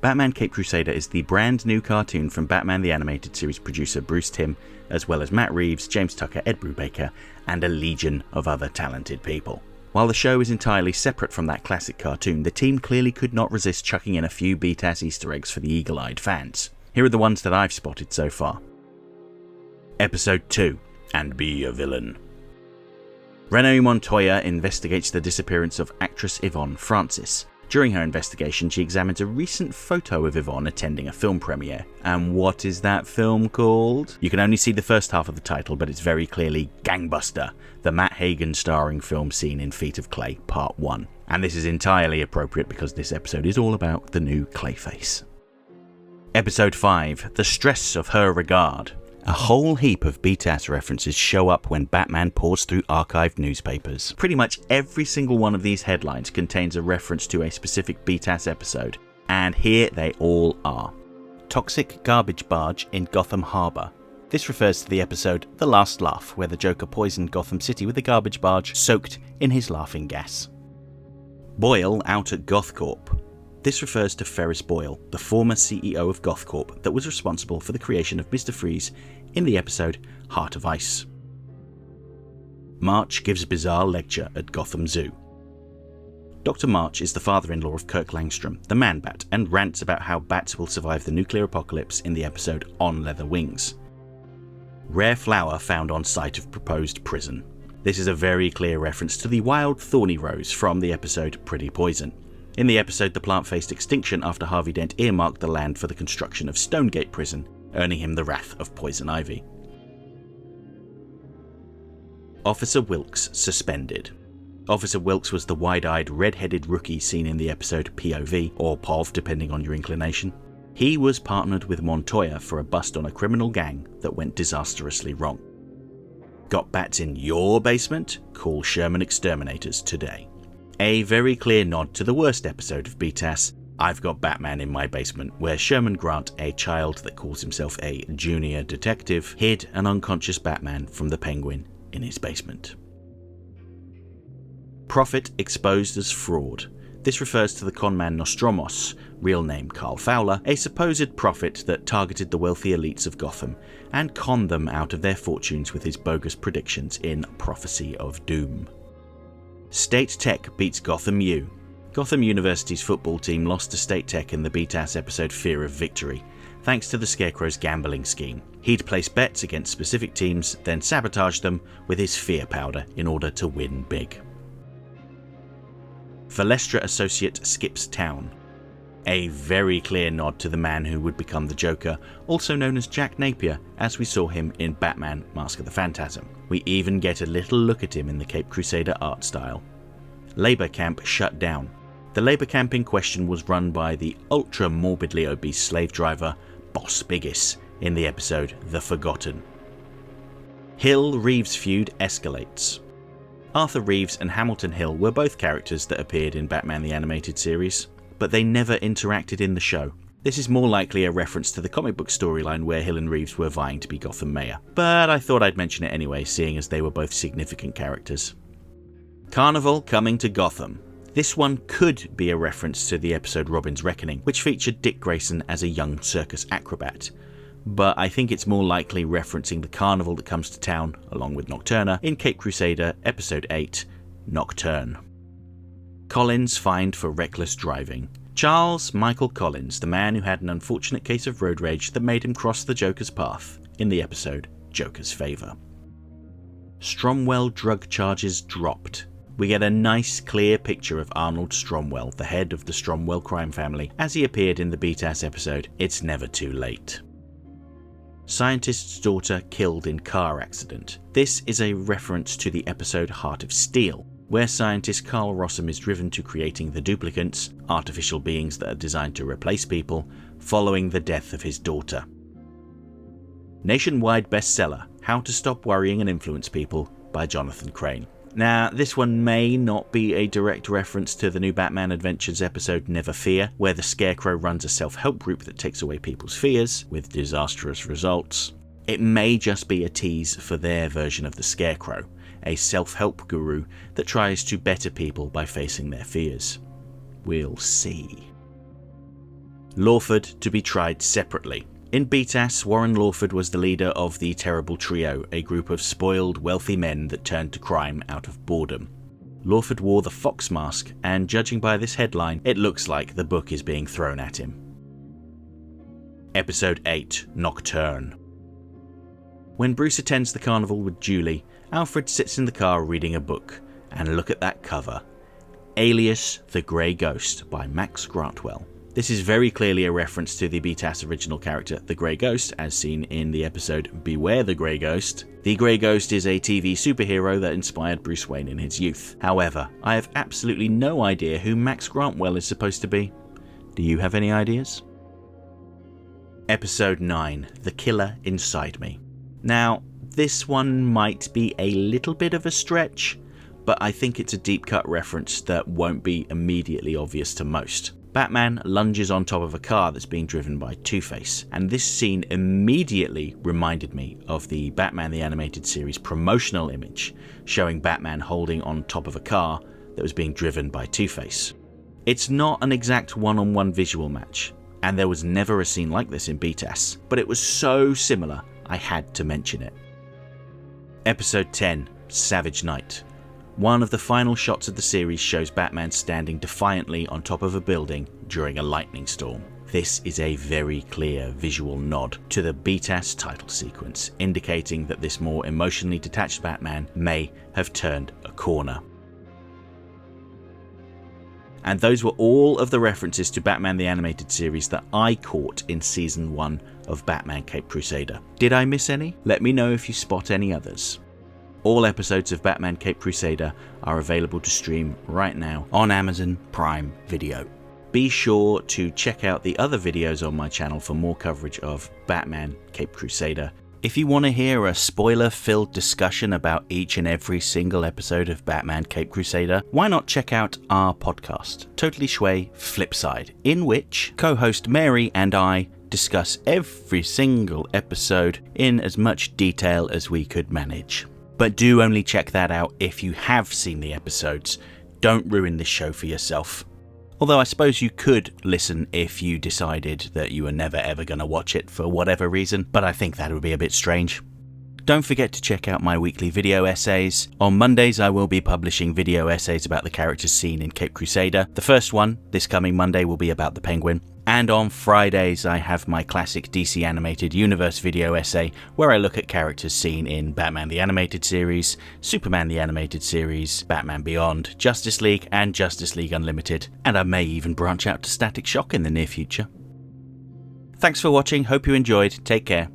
Batman Caped Crusader is the brand new cartoon from Batman the Animated Series producer Bruce Timm, as well as Matt Reeves, James Tucker, Ed Brubaker, and a legion of other talented people. While the show is entirely separate from that classic cartoon, the team clearly could not resist chucking in a few BTAS Easter eggs for the eagle-eyed fans. Here are the ones that I've spotted so far. Episode 2, And Be a Villain. Renee Montoya investigates the disappearance of actress Yvonne Francis. During her investigation, she examines a recent photo of Yvonne attending a film premiere. And what is that film called? You can only see the first half of the title, but it's very clearly Gangbuster, the Matt Hagen starring film scene in Feet of Clay Part 1. And this is entirely appropriate because this episode is all about the new Clayface. Episode 5, The Stress of Her Regard. A whole heap of BTAS references show up when Batman pores through archived newspapers. Pretty much every single one of these headlines contains a reference to a specific BTAS episode, and here they all are. Toxic Garbage Barge in Gotham Harbor. This refers to the episode The Last Laugh, where the Joker poisoned Gotham City with a garbage barge soaked in his laughing gas. Boyle out at GothCorp. This refers to Ferris Boyle, the former CEO of GothCorp that was responsible for the creation of Mr. Freeze in the episode Heart of Ice. March gives a bizarre lecture at Gotham Zoo. Dr. March is the father-in-law of Kirk Langstrom, the Man-Bat, and rants about how bats will survive the nuclear apocalypse in the episode On Leather Wings. Rare flower found on site of proposed prison. This is a very clear reference to the wild thorny rose from the episode Pretty Poison. In the episode, the plant faced extinction after Harvey Dent earmarked the land for the construction of Stonegate Prison, earning him the wrath of Poison Ivy. Officer Wilkes suspended. Officer Wilkes was the wide-eyed, red-headed rookie seen in the episode POV, or POV depending on your inclination. He was partnered with Montoya for a bust on a criminal gang that went disastrously wrong. Got bats in your basement? Call Sherman Exterminators today. A very clear nod to the worst episode of BTAS, I've Got Batman in My Basement, where Sherman Grant, a child that calls himself a junior detective, hid an unconscious Batman from the Penguin in his basement. Prophet exposed as fraud. This refers to the conman Nostromos, real name Carl Fowler, a supposed prophet that targeted the wealthy elites of Gotham and conned them out of their fortunes with his bogus predictions in Prophecy of Doom. State Tech beats Gotham U. Gotham University's football team lost to State Tech in the BTAS episode Fear of Victory, thanks to the Scarecrow's gambling scheme. He'd place bets against specific teams, then sabotage them with his fear powder in order to win big. Valestra associate skips town. A very clear nod to the man who would become the Joker, also known as Jack Napier, as we saw him in Batman Mask of the Phantasm. We even get a little look at him in the Caped Crusader art style. Labour camp shut down. The labour camp in question was run by the ultra-morbidly obese slave driver Boss Biggis in the episode The Forgotten. Hill-Reeves feud escalates. Arthur Reeves and Hamilton Hill were both characters that appeared in Batman the Animated Series, but they never interacted in the show. This is more likely a reference to the comic book storyline where Hill and Reeves were vying to be Gotham mayor, but I thought I'd mention it anyway, seeing as they were both significant characters. Carnival coming to Gotham. This one could be a reference to the episode Robin's Reckoning, which featured Dick Grayson as a young circus acrobat, but I think it's more likely referencing the carnival that comes to town, along with Nocturna, in Caped Crusader Episode 8, Nocturne. Collins fined for reckless driving. Charles Michael Collins, the man who had an unfortunate case of road rage that made him cross the Joker's path in the episode Joker's Favour. Stromwell drug charges dropped. We get a nice clear picture of Arnold Stromwell, the head of the Stromwell crime family, as he appeared in the BTAS episode It's Never Too Late. Scientist's daughter killed in car accident. This is a reference to the episode Heart of Steel, where scientist Carl Rossum is driven to creating the duplicants, artificial beings that are designed to replace people, following the death of his daughter. Nationwide bestseller, How to Stop Worrying and Influence People by Jonathan Crane. Now, this one may not be a direct reference to the new Batman Adventures episode Never Fear, where the Scarecrow runs a self-help group that takes away people's fears, with disastrous results. It may just be a tease for their version of the Scarecrow, a self-help guru that tries to better people by facing their fears. We'll see. Lawford to be tried separately. In BTAS, Warren Lawford was the leader of the Terrible Trio, a group of spoiled, wealthy men that turned to crime out of boredom. Lawford wore the fox mask, and judging by this headline, it looks like the book is being thrown at him. Episode 8, Nocturne. When Bruce attends the carnival with Julie, Alfred sits in the car reading a book, and look at that cover. Alias the Grey Ghost by Max Grantwell. This is very clearly a reference to the BTAS original character, the Grey Ghost, as seen in the episode Beware the Grey Ghost. The Grey Ghost is a TV superhero that inspired Bruce Wayne in his youth. However, I have absolutely no idea who Max Grantwell is supposed to be. Do you have any ideas? Episode 9, The Killer Inside Me. Now, this one might be a little bit of a stretch, but I think it's a deep cut reference that won't be immediately obvious to most. Batman lunges on top of a car that's being driven by Two-Face, and this scene immediately reminded me of the Batman the Animated Series promotional image showing Batman holding on top of a car that was being driven by Two-Face. It's not an exact one-on-one visual match, and there was never a scene like this in BTAS, but it was so similar I had to mention it. Episode 10, Savage Night. One of the final shots of the series shows Batman standing defiantly on top of a building during a lightning storm. This is a very clear visual nod to the BTAS title sequence, indicating that this more emotionally detached Batman may have turned a corner. And those were all of the references to Batman the Animated Series that I caught in Season 1 of Batman Caped Crusader. Did I miss any? Let me know if you spot any others. All episodes of Batman Caped Crusader are available to stream right now on Amazon Prime Video. Be sure to check out the other videos on my channel for more coverage of Batman Caped Crusader. If you want to hear a spoiler-filled discussion about each and every single episode of Batman Caped Crusader, why not check out our podcast, Totally Shui Flipside, in which co-host Mary and I discuss every single episode in as much detail as we could manage. But do only check that out if you have seen the episodes. Don't ruin this show for yourself. Although I suppose you could listen if you decided that you were never ever going to watch it for whatever reason, but I think that would be a bit strange. Don't forget to check out my weekly video essays. On Mondays I will be publishing video essays about the characters seen in Caped Crusader. The first one, this coming Monday, will be about the Penguin. And on Fridays I have my classic DC Animated Universe video essay where I look at characters seen in Batman the Animated Series, Superman the Animated Series, Batman Beyond, Justice League and Justice League Unlimited, and I may even branch out to Static Shock in the near future. Thanks for watching, hope you enjoyed, take care,